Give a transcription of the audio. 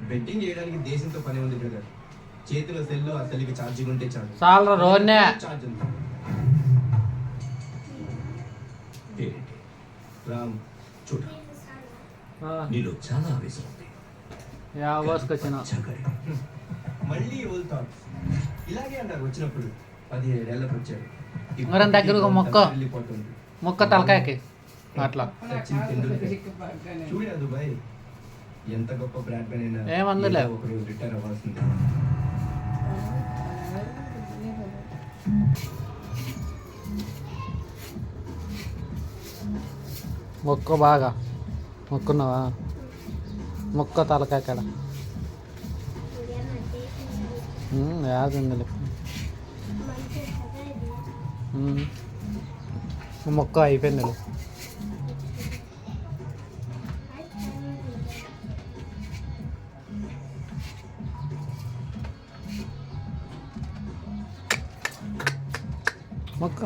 Betting చేయడానికి దేశంతో పని ఉంది బ్రదర్. చేతిలో సెల్ ఆ సెల్కి ఛార్జింగ్ ఉంటే చాలు. చాలా రోన్నే ఛార్జ్ ఉంది. రామ్ చూడ, నీలో చాలా ఆవేశం ఉంది. మళ్ళీ ఓల్డ్ థాట్స్ ఇలాగే అంటారు వచ్చినప్పుడు. 17 ఏళ్ళకి వచ్చారు. ఎవరైనా దగ్గరకు మొక్క వెళ్ళిపోతుంది. మొక్క తలకాయకి అట్లా సచిన్ టెండూల్కర్ చూడ దుబాయ్ ఎంత గొప్ప బ్రాండ్ మ్యాన్ అయినా ఏమందులే ఒకరోజు రిటైర్ అవ్వాల్సిందే. మొక్క బాగా మొక్కున్నావా? మొక్క తలకాయ కాడ యాద ఉందిలే. మొక్క అయిపోయింది. మొక్క